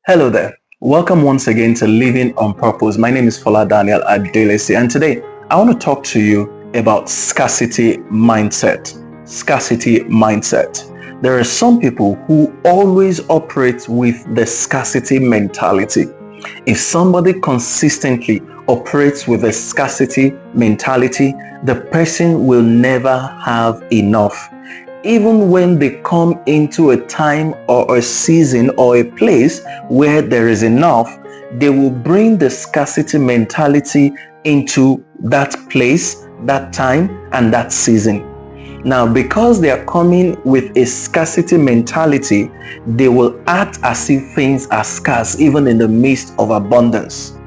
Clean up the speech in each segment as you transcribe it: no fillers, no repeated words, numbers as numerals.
Hello there. Welcome once again to Living on Purpose. My name is Fola Daniel Adelesi, and today I want to talk to you about scarcity mindset. Scarcity mindset. There are some people who always operate with the scarcity mentality. If somebody consistently operates with a scarcity mentality, the person will never have enough. Even when they come into a time or a season or a place where there is enough, they will bring the scarcity mentality into that place, that time, and that season. Now, because they are coming with a scarcity mentality, they will act as if things are scarce even in the midst of abundance.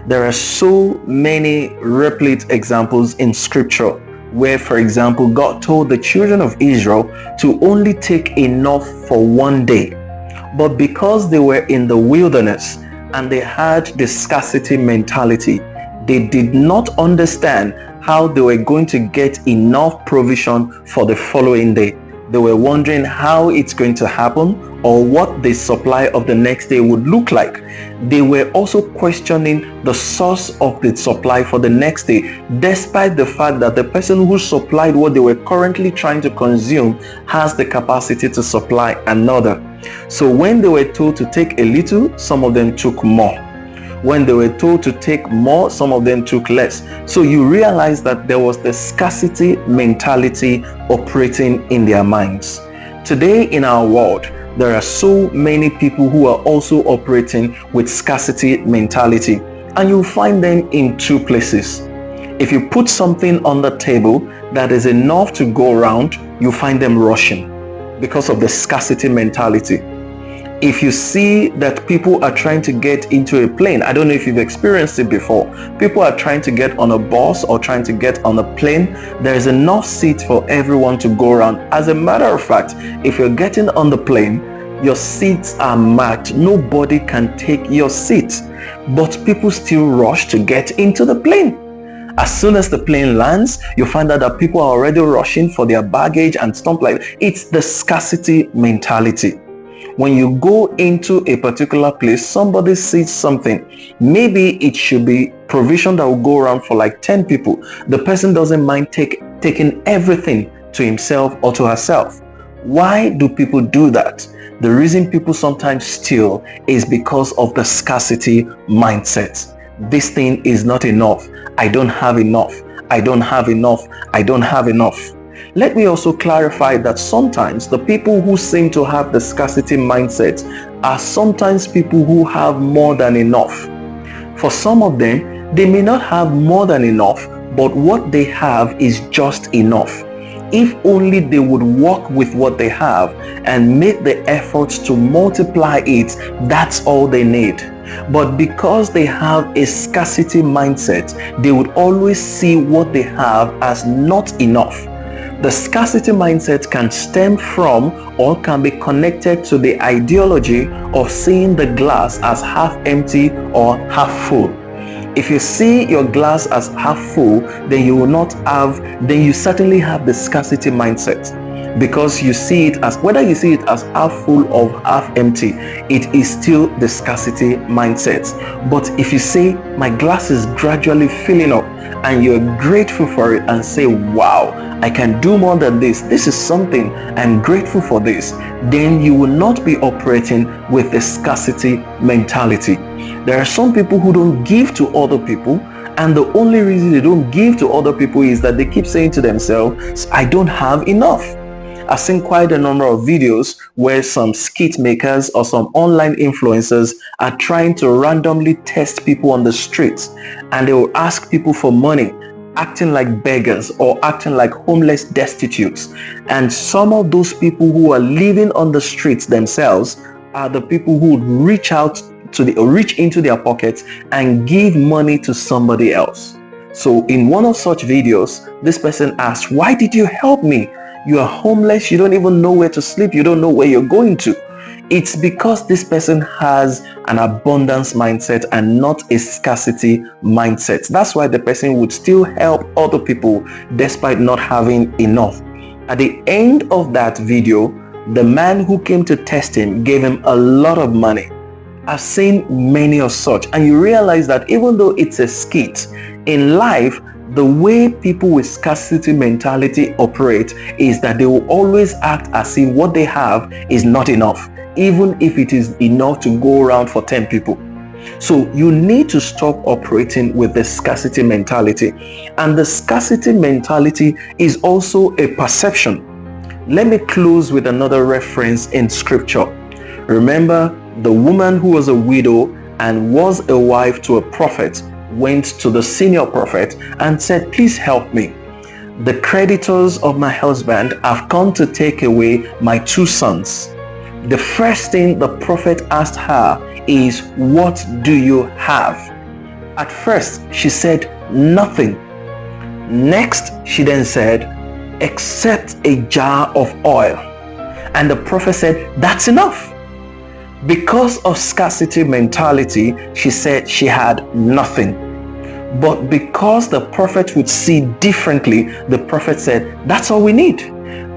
There are so many replete examples in scripture where, for example, God told the children of Israel to only take enough for one day. But because they were in the wilderness and they had the scarcity mentality, they did not understand how they were going to get enough provision for the following day. They were wondering how it's going to happen or what the supply of the next day would look like. They were also questioning the source of the supply for the next day, despite the fact that the person who supplied what they were currently trying to consume has the capacity to supply another. So when they were told to take a little, some of them took more. When they were told to take more, some of them took less. So you realize that there was the scarcity mentality operating in their minds. Today in our world, there are so many people who are also operating with scarcity mentality, and you'll find them in two places. If you put something on the table that is enough to go around, you find them rushing because of the scarcity mentality. If you see that people are trying to get into a plane, I don't know if you've experienced it before. People are trying to get on a bus or trying to get on a plane. There is enough seats for everyone to go around. As a matter of fact, if you're getting on the plane, your seats are marked. Nobody can take your seat. But people still rush to get into the plane. As soon as the plane lands, you find out that people are already rushing for their baggage and stuff like that. It's the scarcity mentality. When you go into a particular place, somebody sees something. Maybe it should be provision that will go around for like 10 people. The person doesn't mind taking everything to himself or to herself. Why do people do that? The reason people sometimes steal is because of the scarcity mindset. This thing is not enough. I don't have enough. I don't have enough. I don't have enough. Let me also clarify that sometimes the people who seem to have the scarcity mindset are sometimes people who have more than enough. For some of them, they may not have more than enough, but what they have is just enough. If only they would work with what they have and make the efforts to multiply it, that's all they need. But because they have a scarcity mindset, they would always see what they have as not enough. The scarcity mindset can stem from or can be connected to the ideology of seeing the glass as half empty or half full. If you see your glass as half full, then you certainly have the scarcity mindset, because you see it as, whether you see it as half full or half empty, it is still the scarcity mindset. But if you say my glass is gradually filling up and you're grateful for it and say, wow, I can do more than this, this is something, I'm grateful for this, then you will not be operating with the scarcity mentality. There are some people who don't give to other people, and the only reason they don't give to other people is that they keep saying to themselves, I don't have enough. I've seen quite a number of videos where some skit makers or some online influencers are trying to randomly test people on the streets, and they will ask people for money, acting like beggars or acting like homeless destitutes. And some of those people who are living on the streets themselves are the people who would reach into their pockets and give money to somebody else. So in one of such videos, this person asked, why did you help me? You are homeless, you don't even know where to sleep, you don't know where you're going to. It's because this person has an abundance mindset and not a scarcity mindset. That's why the person would still help other people despite not having enough. At the end of that video, the man who came to test him gave him a lot of money. I've seen many of such, and you realize that even though it's a skit, in life, the way people with scarcity mentality operate is that they will always act as if what they have is not enough, even if it is enough to go around for 10 people. So you need to stop operating with the scarcity mentality. And the scarcity mentality is also a perception. Let me close with another reference in scripture. Remember, the woman who was a widow and was a wife to a prophet went to the senior prophet and said, please help me. The creditors of my husband have come to take away my 2 sons. The first thing the prophet asked her is, what do you have? At first, she said, nothing. Next, she then said, except a jar of oil. And the prophet said, that's enough. Because of scarcity mentality, she said she had nothing. But because the prophet would see differently, the prophet said, that's all we need.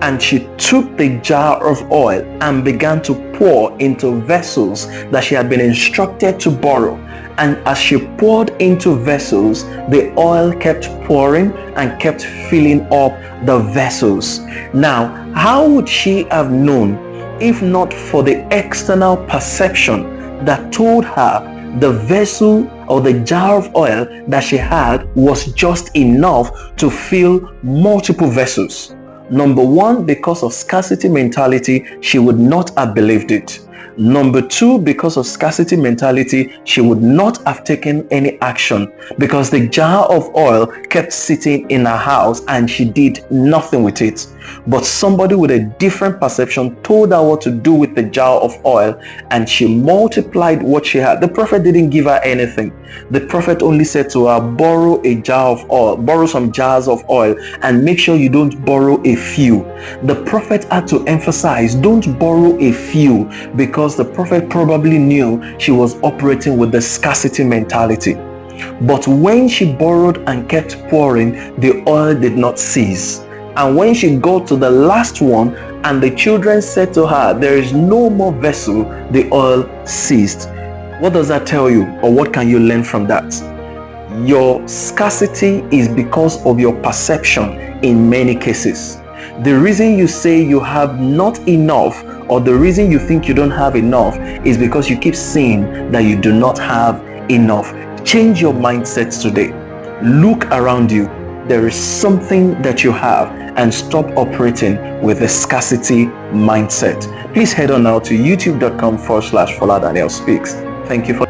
And she took the jar of oil and began to pour into vessels that she had been instructed to borrow. And as she poured into vessels, the oil kept pouring and kept filling up the vessels. Now, how would she have known if not for the external perception that told her the vessel or the jar of oil that she had was just enough to fill multiple vessels? Number one, because of scarcity mentality, she would not have believed it. Number two, because of scarcity mentality, she would not have taken any action because the jar of oil kept sitting in her house and she did nothing with it. But somebody with a different perception told her what to do with the jar of oil and she multiplied what she had. The prophet didn't give her anything. The prophet only said to her, borrow a jar of oil, borrow some jars of oil, and make sure you don't borrow a few. The prophet had to emphasize, don't borrow a few, because the prophet probably knew she was operating with the scarcity mentality. But when she borrowed and kept pouring, the oil did not cease. And when she got to the last one and the children said to her, there is no more vessel, the oil ceased. What does that tell you, or what can you learn from that? Your scarcity is because of your perception in many cases. The reason you say you have not enough, or the reason you think you don't have enough, is because you keep saying that you do not have enough. Change your mindsets today. Look around you. There is something that you have, and stop operating with a scarcity mindset. Please head on now to youtube.com/Fola Daniel Speaks. Thank you for